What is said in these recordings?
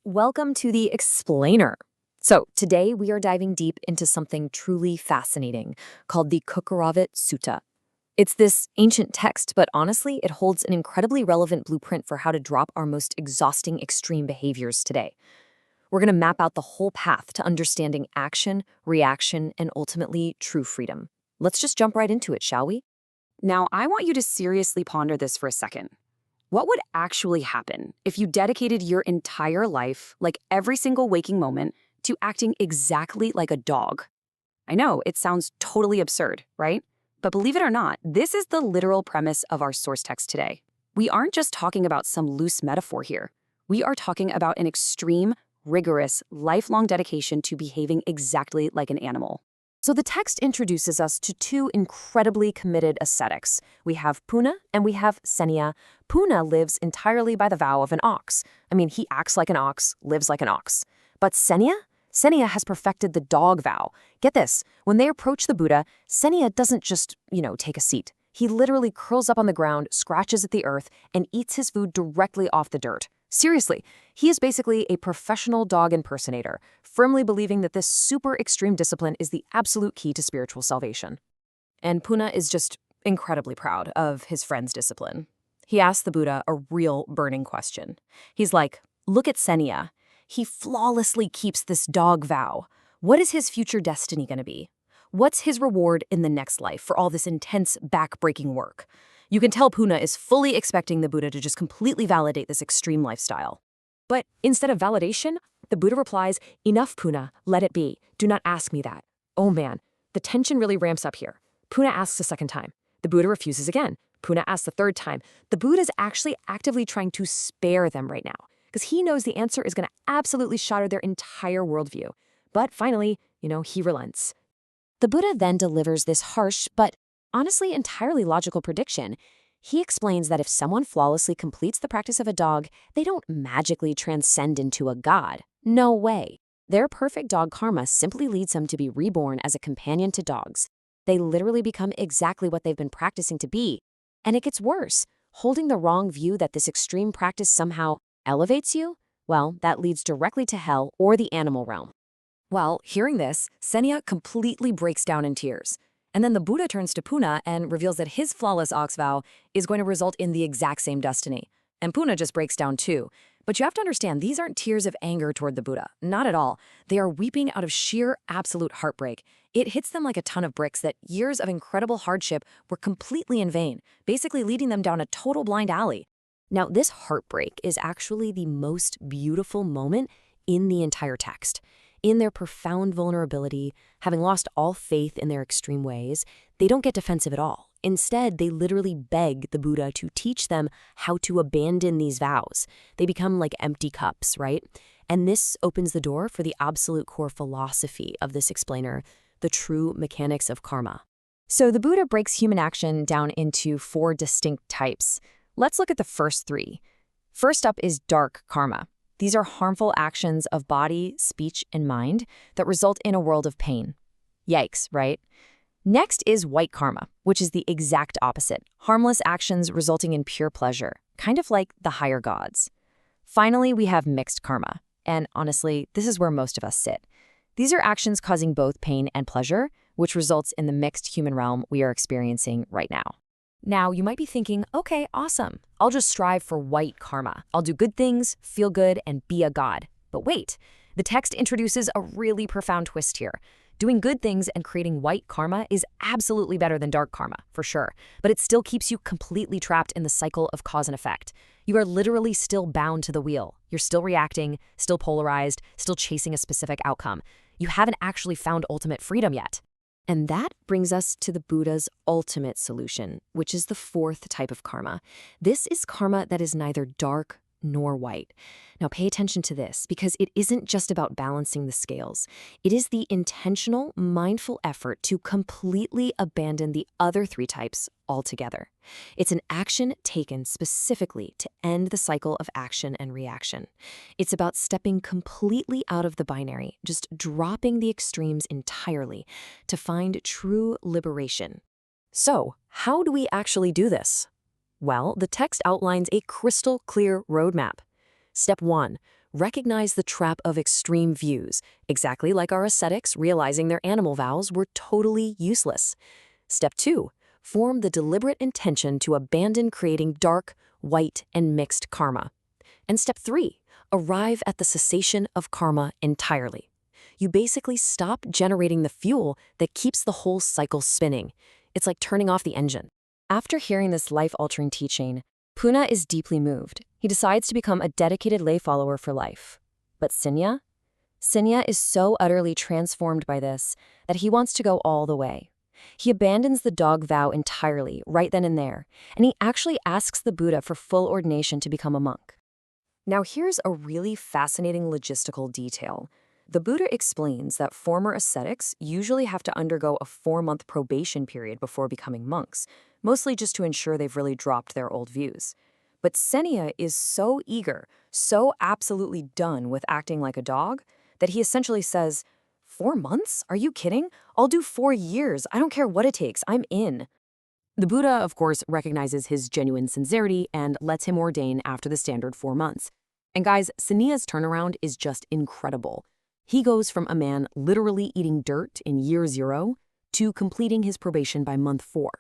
Welcome to the Explainer. So, today we are diving deep into something truly fascinating called the Kukkuravatika Sutta. It's this ancient text, but honestly, it holds an incredibly relevant blueprint for how to drop our most exhausting extreme behaviors today. We're going to map out the whole path to understanding action, reaction, and ultimately true freedom. Let's just jump right into it, shall we? Now, I want you to seriously ponder this for a second. What would actually happen if you dedicated your entire life, like every single waking moment, to acting exactly like a dog? I know, it sounds totally absurd, right? But believe it or not, this is the literal premise of our source text today. We aren't just talking about some loose metaphor here. We are talking about an extreme, rigorous, lifelong dedication to behaving exactly like an animal. So the text introduces us to two incredibly committed ascetics. We have Puna and we have Senya. Puna lives entirely by the vow of an ox. He acts like an ox, lives like an ox. But Senya? Senya has perfected the dog vow. Get this, when they approach the Buddha, Senya doesn't just, take a seat. He literally curls up on the ground, scratches at the earth, and eats his food directly off the dirt. Seriously, he is basically a professional dog impersonator, firmly believing that this super extreme discipline is the absolute key to spiritual salvation. And Puna is just incredibly proud of his friend's discipline. He asks the Buddha a real burning question. He's like, look at Senya. He flawlessly keeps this dog vow. What is his future destiny going to be? What's his reward in the next life for all this intense, back-breaking work? You can tell Puna is fully expecting the Buddha to just completely validate this extreme lifestyle. But instead of validation, the Buddha replies, enough, Puna, let it be. Do not ask me that. Oh man, the tension really ramps up here. Puna asks a second time. The Buddha refuses again. Puna asks the third time. The Buddha is actually actively trying to spare them right now, because he knows the answer is going to absolutely shatter their entire worldview. But finally, he relents. The Buddha then delivers this harsh, but honestly entirely logical prediction. He explains that if someone flawlessly completes the practice of a dog, they don't magically transcend into a god. No way. Their perfect dog karma simply leads them to be reborn as a companion to dogs. They literally become exactly what they've been practicing to be. And it gets worse. Holding the wrong view that this extreme practice somehow elevates you, well, that leads directly to hell or the animal realm. Well, hearing this, Senya completely breaks down in tears. And then the Buddha turns to Puna and reveals that his flawless ox vow is going to result in the exact same destiny. And Puna just breaks down too. But you have to understand, these aren't tears of anger toward the Buddha. Not at all. They are weeping out of sheer, absolute heartbreak. It hits them like a ton of bricks that years of incredible hardship were completely in vain, basically leading them down a total blind alley. Now, this heartbreak is actually the most beautiful moment in the entire text. In their profound vulnerability, having lost all faith in their extreme ways, they don't get defensive at all. Instead, they literally beg the Buddha to teach them how to abandon these vows. They become like empty cups, right? And this opens the door for the absolute core philosophy of this explainer, the true mechanics of karma. So the Buddha breaks human action down into 4 distinct types. Let's look at the first 3. First up is dark karma. These are harmful actions of body, speech, and mind that result in a world of pain. Yikes, right? Next is white karma, which is the exact opposite. Harmless actions resulting in pure pleasure, kind of like the higher gods. Finally, we have mixed karma. And honestly, this is where most of us sit. These are actions causing both pain and pleasure, which results in the mixed human realm we are experiencing right now. Now, you might be thinking, okay, awesome. I'll just strive for white karma. I'll do good things, feel good, and be a god. But wait, the text introduces a really profound twist here. Doing good things and creating white karma is absolutely better than dark karma, for sure. But it still keeps you completely trapped in the cycle of cause and effect. You are literally still bound to the wheel. You're still reacting, still polarized, still chasing a specific outcome. You haven't actually found ultimate freedom yet. And that brings us to the Buddha's ultimate solution, which is the 4th type of karma. This is karma that is neither dark nor white. Now pay attention to this, because it isn't just about balancing the scales. It is the intentional, mindful effort to completely abandon the other 3 types altogether. It's an action taken specifically to end the cycle of action and reaction. It's about stepping completely out of the binary, just dropping the extremes entirely to find true liberation. So, how do we actually do this? Well, the text outlines a crystal clear roadmap. Step 1. recognize the trap of extreme views, exactly like our ascetics realizing their animal vows were totally useless. Step 2. Form the deliberate intention to abandon creating dark, white, and mixed karma. And step 3. Arrive at the cessation of karma entirely. You basically stop generating the fuel that keeps the whole cycle spinning. It's like turning off the engine. After hearing this life-altering teaching, Puna is deeply moved. He decides to become a dedicated lay follower for life. But Sinya? Sinya is so utterly transformed by this that he wants to go all the way. He abandons the dog vow entirely, right then and there, and he actually asks the Buddha for full ordination to become a monk. Now here's a really fascinating logistical detail. The Buddha explains that former ascetics usually have to undergo a 4-month probation period before becoming monks, mostly just to ensure they've really dropped their old views. But Senya is so eager, so absolutely done with acting like a dog, that he essentially says, 4 months? Are you kidding? I'll do 4 years. I don't care what it takes. I'm in. The Buddha, of course, recognizes his genuine sincerity and lets him ordain after the standard 4 months. And guys, Sanya's turnaround is just incredible. He goes from a man literally eating dirt in year 0 to completing his probation by month 4.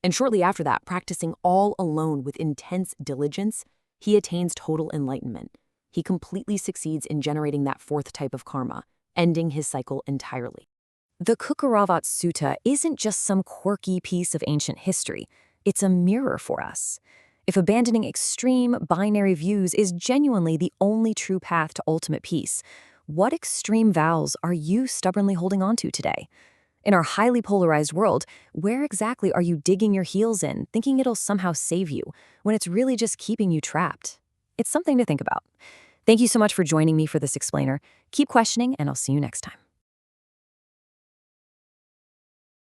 And shortly after that, practicing all alone with intense diligence, he attains total enlightenment. He completely succeeds in generating that 4th type of karma, ending his cycle entirely. The Kukkuravatika Sutta isn't just some quirky piece of ancient history. It's a mirror for us. If abandoning extreme, binary views is genuinely the only true path to ultimate peace, what extreme vows are you stubbornly holding on to today? In our highly polarized world, where exactly are you digging your heels in, thinking it'll somehow save you, when it's really just keeping you trapped? It's something to think about. Thank you so much for joining me for this explainer. Keep questioning, and I'll see you next time.